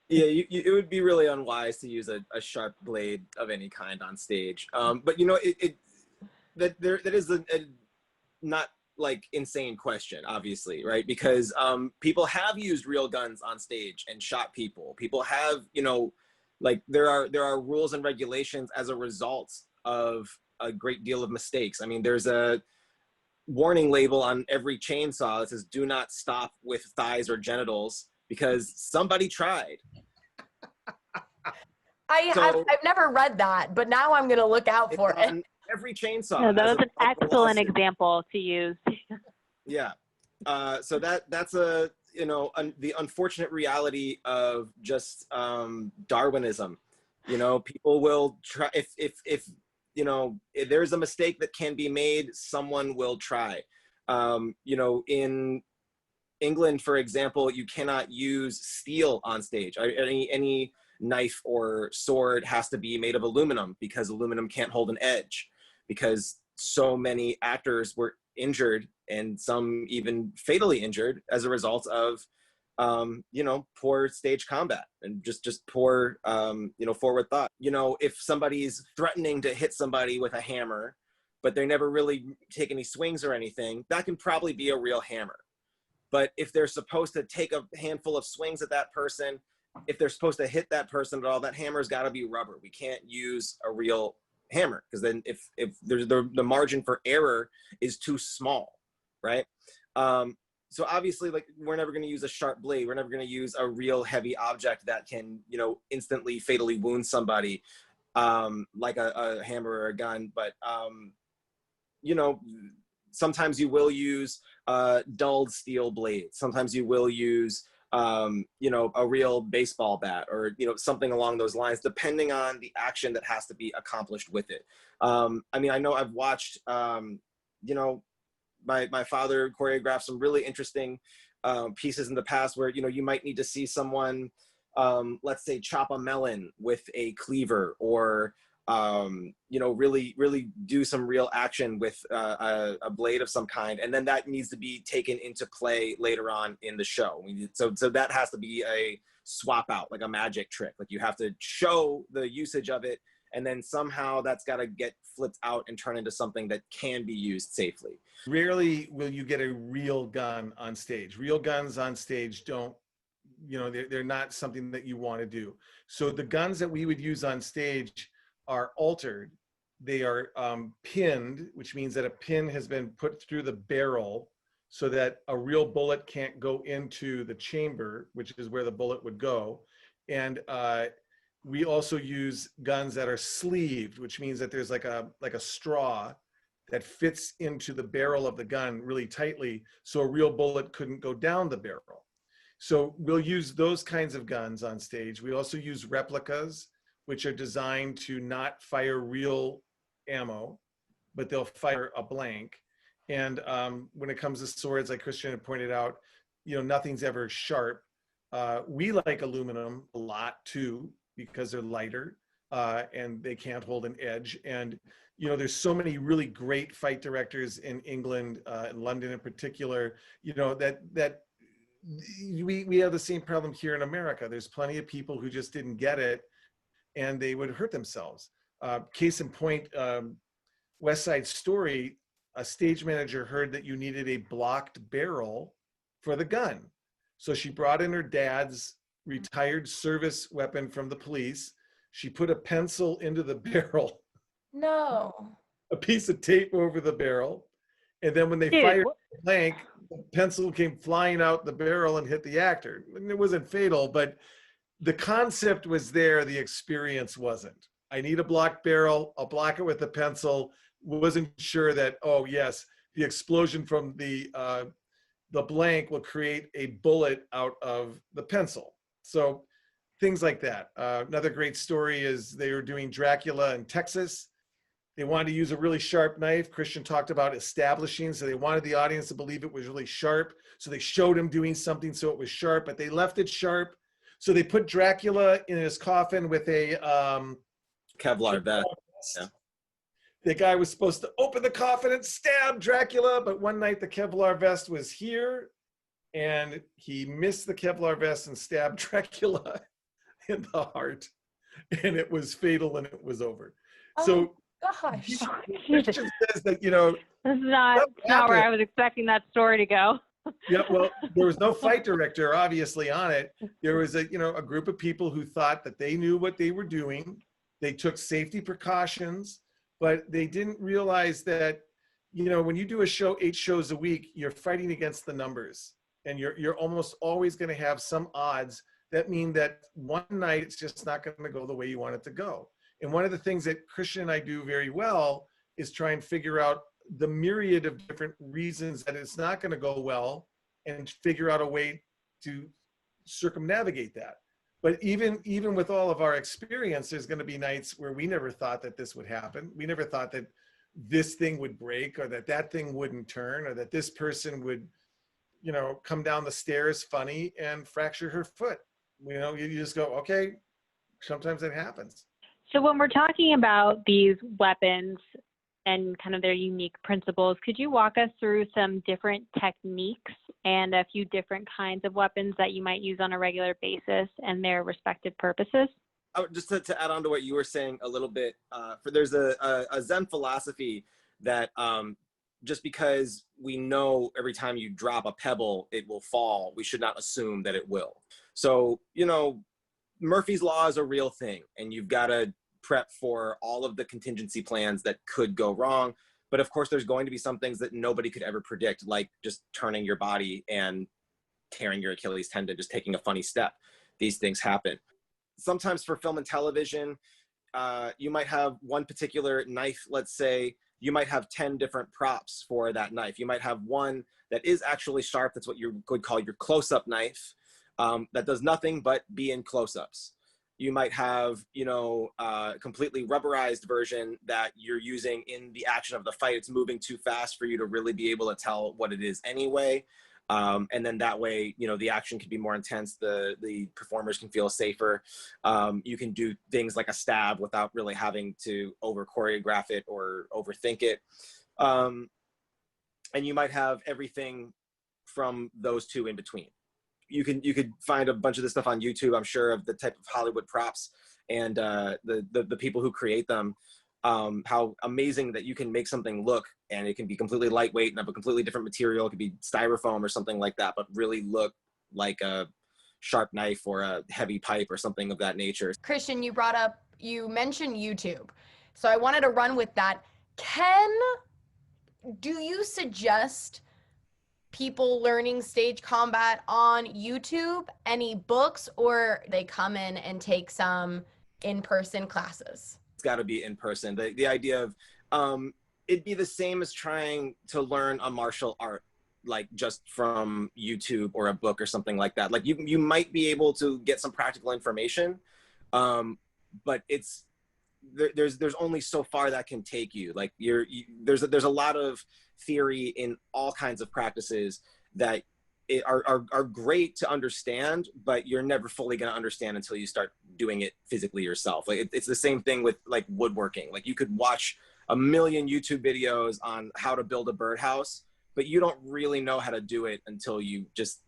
S3: Yeah, it would be really unwise to use a sharp blade of any kind on stage. But you know, that is a not like insane question, obviously, right? Because people have used real guns on stage and shot people. People have, you know, like there are rules and regulations as a result of a great deal of mistakes. I mean, there's a warning label on every chainsaw that says "Do not stop with thighs or genitals," because somebody tried.
S1: I've never read that, but now I'm gonna look out for it.
S3: Every chainsaw.
S4: No, that was an excellent example to use.
S3: Yeah. So that's a, you know, the unfortunate reality of just Darwinism. You know, people will try, if you know, if there's a mistake that can be made, someone will try. You know, in England, for example, you cannot use steel on stage. Any knife or sword has to be made of aluminum, because aluminum can't hold an edge, because so many actors were injured, and some even fatally injured, as a result of you know, poor stage combat and just poor you know, forward thought. You know, if somebody's threatening to hit somebody with a hammer, but they never really take any swings or anything, that can probably be a real hammer. But if they're supposed to take a handful of swings at that person, if they're supposed to hit that person at all, that hammer's got to be rubber. We can't use a real hammer, because then if there's the margin for error is too small, right? So obviously, like, we're never going to use a sharp blade. We're never going to use a real heavy object that can, you know, instantly fatally wound somebody, like a hammer or a gun. But you know, sometimes you will use dulled steel blades. Sometimes you will use you know, a real baseball bat, or, you know, something along those lines, depending on the action that has to be accomplished with it. I mean, I know I've watched, you know, my father choreographed some really interesting pieces in the past where, you know, you might need to see someone, let's say, chop a melon with a cleaver, or you know, really do some real action with a blade of some kind, and then that needs to be taken into play later on in the show. So that has to be a swap out, like a magic trick. Like, you have to show the usage of it, and then somehow that's got to get flipped out and turn into something that can be used safely.
S2: Rarely will you get a real gun on stage. Real guns on stage don't you know, they're not something that you want to do. So the guns that we would use on stage are altered. They are pinned, which means that a pin has been put through the barrel so that a real bullet can't go into the chamber, which is where the bullet would go. And we also use guns that are sleeved, which means that there's like a straw that fits into the barrel of the gun really tightly, so a real bullet couldn't go down the barrel. So we'll use those kinds of guns on stage. We also use replicas, which are designed to not fire real ammo, but they'll fire a blank. And when it comes to swords, like Christian had pointed out, you know, nothing's ever sharp. We like aluminum a lot too, because they're lighter and they can't hold an edge. And, you know, there's so many really great fight directors in England, in London in particular, you know, that we have the same problem here in America. There's plenty of people who just didn't get it and they would hurt themselves. Case in point, West Side Story, a stage manager heard that you needed a blocked barrel for the gun. So she brought in her dad's retired service weapon from the police. She put a pencil into the barrel.
S1: No.
S2: A piece of tape over the barrel. And then when they fired the blank, the pencil came flying out the barrel and hit the actor. And it wasn't fatal, but the concept was there, the experience wasn't. I need a blocked barrel, I'll block it with a pencil. Wasn't sure that, oh yes, the explosion from the blank will create a bullet out of the pencil. So things like that. Another great story is they were doing Dracula in Texas. They wanted to use a really sharp knife. Christian talked about establishing, so they wanted the audience to believe it was really sharp. So they showed him doing something so it was sharp, but they left it sharp. So they put Dracula in his coffin with a
S3: Kevlar vest. Yeah.
S2: The guy was supposed to open the coffin and stab Dracula, but one night the Kevlar vest was here and he missed the Kevlar vest and stabbed Dracula in the heart, and it was fatal and it was over.
S1: Oh,
S2: so
S1: gosh.
S2: Christian says that, you know,
S4: this is not where I was expecting that story to go.
S2: Yeah, well, there was no fight director obviously on it. There was a group of people who thought that they knew what they were doing. They took safety precautions, but they didn't realize that, you know, when you do a show 8 shows a week, you're fighting against the numbers, and you're almost always going to have some odds that mean that one night it's just not going to go the way you want it to go. And one of the things that Christian and I do very well is try and figure out the myriad of different reasons that it's not going to go well and figure out a way to circumnavigate that. But even with all of our experience, there's going to be nights where we never thought that this would happen. We never thought that this thing would break, or that thing wouldn't turn, or that this person would, you know, come down the stairs funny and fracture her foot. You know, you just go, okay, sometimes it happens.
S4: So when we're talking about these weapons and kind of their unique principles, could you walk us through some different techniques and a few different kinds of weapons that you might use on a regular basis and their respective purposes?
S3: Just to add on to what you were saying a little bit, there's a Zen philosophy that just because we know every time you drop a pebble, it will fall, we should not assume that it will. So, you know, Murphy's Law is a real thing, and you've got to prep for all of the contingency plans that could go wrong. But of course, there's going to be some things that nobody could ever predict, like just turning your body and tearing your Achilles tendon, just taking a funny step. These things happen. Sometimes for film and television, you might have one particular knife, let's say, you might have 10 different props for that knife. You might have one that is actually sharp, that's what you could call your close-up knife, that does nothing but be in close-ups. You might have, you know, a completely rubberized version that you're using in the action of the fight. It's moving too fast for you to really be able to tell what it is anyway. And then that way, you know, the action can be more intense. The performers can feel safer. You can do things like a stab without really having to over choreograph it or overthink it. And you might have everything from those two in between. You could find a bunch of this stuff on YouTube, I'm sure, of the type of Hollywood props and the people who create them. How amazing that you can make something look, and it can be completely lightweight and have a completely different material. It could be styrofoam or something like that, but really look like a sharp knife or a heavy pipe or something of that nature.
S1: Christian, you mentioned YouTube. So I wanted to run with that. Do you suggest people learning stage combat on YouTube, any books, or they come in and take some in-person classes?
S3: It's got to be in person. The idea of it'd be the same as trying to learn a martial art, like just from YouTube or a book or something like that. Like you might be able to get some practical information, but there's only so far that can take you. Like there's a lot of theory in all kinds of practices that are great to understand, but you're never fully going to understand until you start doing it physically yourself. Like it's the same thing with like woodworking. Like you could watch a million YouTube videos on how to build a birdhouse, but you don't really know how to do it until you just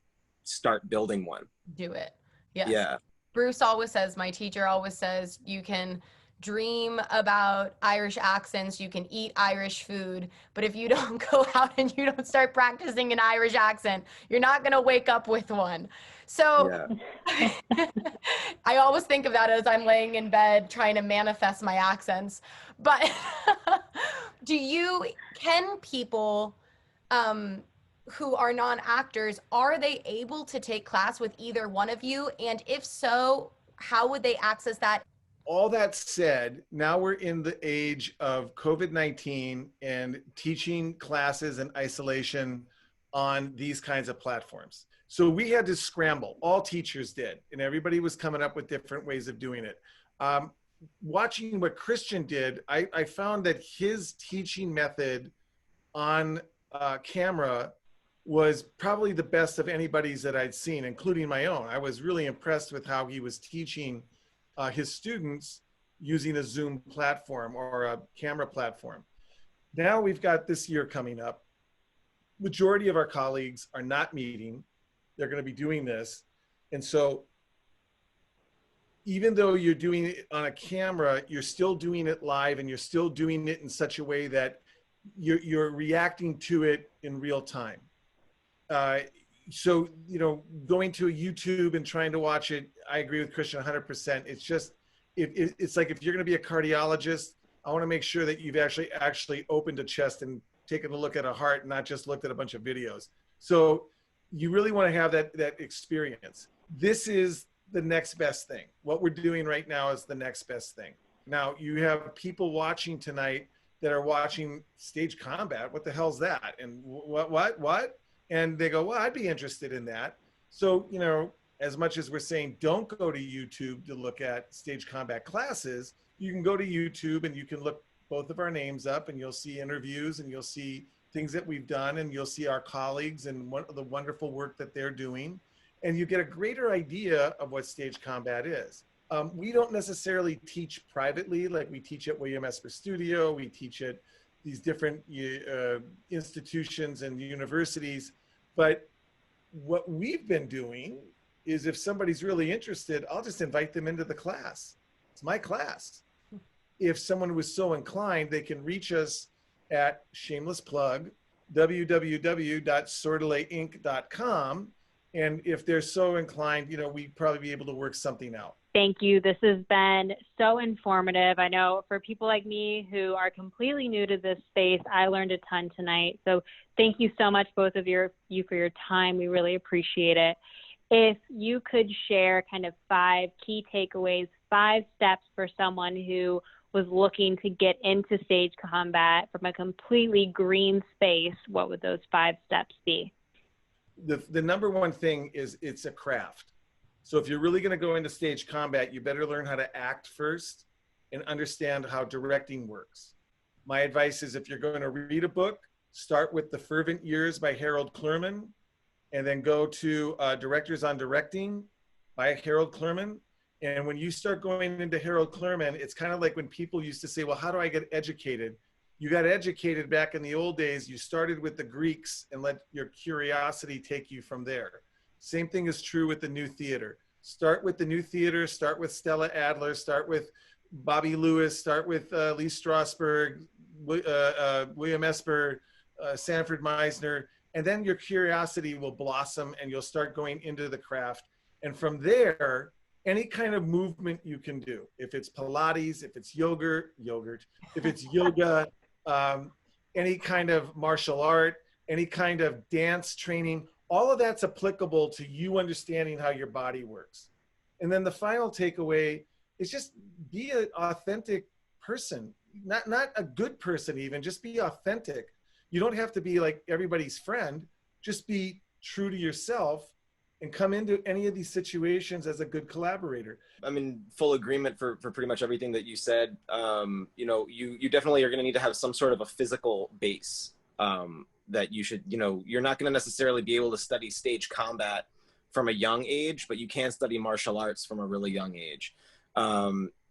S3: start building one.
S1: Do it. Yes.
S3: Yeah.
S1: Bruce always says, my teacher always says, you can dream about Irish accents, you can eat Irish food, but if you don't go out and you don't start practicing an Irish accent, you're not going to wake up with one. So yeah. I always think of that as I'm laying in bed trying to manifest my accents. But can people who are non-actors, are they able to take class with either one of you? And if so, how would they access that?
S2: All that said, now we're in the age of COVID-19 and teaching classes in isolation on these kinds of platforms. So we had to scramble, all teachers did, and everybody was coming up with different ways of doing it. Watching what Christian did, I found that his teaching method on camera was probably the best of anybody's that I'd seen, including my own. I was really impressed with how he was teaching his students using a Zoom platform or a camera platform. Now we've got this year coming up. Majority of our colleagues are not meeting. They're going to be doing this. And so even though you're doing it on a camera, you're still doing it live, and you're still doing it in such a way that you're reacting to it in real time. So, going to a YouTube and trying to watch it, I agree with Christian 100%. It's just, it's like if you're going to be a cardiologist, I want to make sure that you've actually opened a chest and taken a look at a heart, and not just looked at a bunch of videos. So you really want to have that experience. This is the next best thing. What we're doing right now is the next best thing. Now you have people watching tonight that are watching stage combat. What the hell's that? And what? And they go, well, I'd be interested in that. So, as much as we're saying, don't go to YouTube to look at stage combat classes, you can go to YouTube and you can look both of our names up, and you'll see interviews, and you'll see things that we've done, and you'll see our colleagues and the wonderful work that they're doing. And you get a greater idea of what stage combat is. We don't necessarily teach privately, like we teach at William Esper Studio, we teach at these different institutions and universities. But what we've been doing is, if somebody's really interested, I'll just invite them into the class. It's my class. If someone was so inclined, they can reach us at, shameless plug, www.sordeletinc.com. And if they're so inclined, we'd probably be able to work something out.
S4: Thank you. This has been so informative. I know for people like me who are completely new to this space, I learned a ton tonight. So thank you so much, both of you for your time. We really appreciate it. If you could share kind of 5 key takeaways, 5 steps for someone who was looking to get into stage combat from a completely green space, what would those 5 steps be?
S2: The number one thing is, it's a craft. So if you're really going to go into stage combat, you better learn how to act first and understand how directing works. My advice is, if you're going to read a book, start with The Fervent Years by Harold Clurman, and then go to Directors on Directing by Harold Clurman. And when you start going into Harold Clurman, it's kind of like when people used to say, well, how do I get educated? You got educated back in the old days. You started with the Greeks and let your curiosity take you from there. Same thing is true with the new theater. Start with the new theater, start with Stella Adler, start with Bobby Lewis, start with Lee Strasberg, William Esper, Sanford Meisner, and then your curiosity will blossom and you'll start going into the craft. And from there, any kind of movement you can do. If it's Pilates, if it's yogurt, if it's yoga, any kind of martial art, any kind of dance training, all of that's applicable to you understanding how your body works. And then the final takeaway is just be an authentic person, not a good person even, just be authentic. You don't have to be like everybody's friend, just be true to yourself and come into any of these situations as a good collaborator.
S3: I'm in full agreement for pretty much everything that you said. You know, you definitely are going to need to have some sort of a physical base that you should, you know, you're not going to necessarily be able to study stage combat from a young age, but you can study martial arts from a really young age,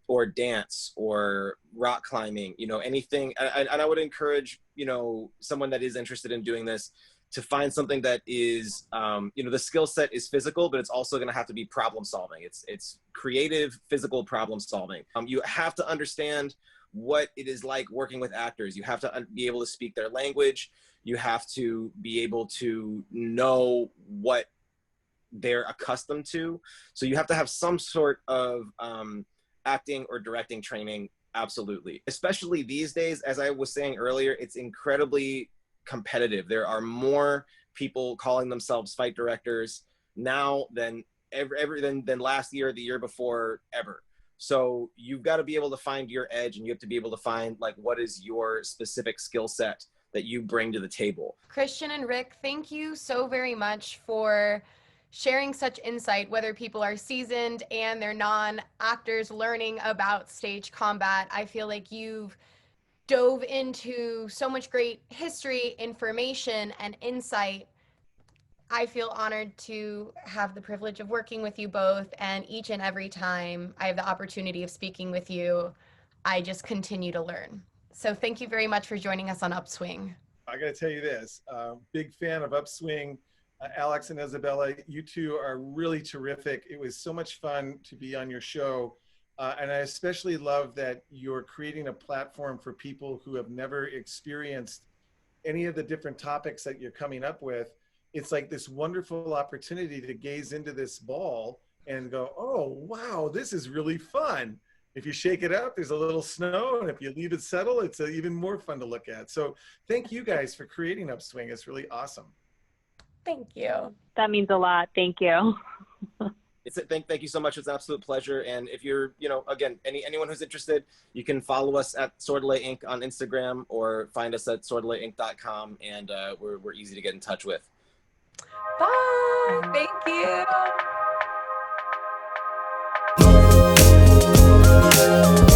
S3: or dance or rock climbing, you know, anything. And I would encourage, you know, someone that is interested in doing this to find something that is, you know, the skill set is physical, but it's also going to have to be problem solving. It's creative, physical problem solving. You have to understand what it is like working with actors. You have to be able to speak their language. You have to be able to know what they're accustomed to. So you have to have some sort of acting or directing training. Absolutely. Especially these days, as I was saying earlier, it's incredibly competitive. There are more people calling themselves fight directors now than than last year, the year before, ever. So you've got to be able to find your edge, and you have to be able to find like what is your specific skill set that you bring to the table.
S1: Christian and Rick, thank you so very much for sharing such insight, whether people are seasoned and they're non-actors learning about stage combat. I feel like you've dove into so much great history, information, and insight. I feel honored to have the privilege of working with you both, and each and every time I have the opportunity of speaking with you, I just continue to learn. So thank you very much for joining us on Upswing.
S2: I got to tell you this, big fan of Upswing. Alex and Isabella, you two are really terrific. It was so much fun to be on your show. And I especially love that you're creating a platform for people who have never experienced any of the different topics that you're coming up with. It's like this wonderful opportunity to gaze into this ball and go, oh, wow, this is really fun. If you shake it up, there's a little snow. And if you leave it settle, it's even more fun to look at. So thank you guys for creating Upswing. It's really awesome.
S1: Thank you.
S4: That means a lot. Thank you.
S3: Thank you so much. It's an absolute pleasure. And if you're, you know, again, anyone who's interested, you can follow us at Sordelet Inc. on Instagram, or find us at sordeletinc.com, and we're easy to get in touch with.
S1: Bye. Thank you.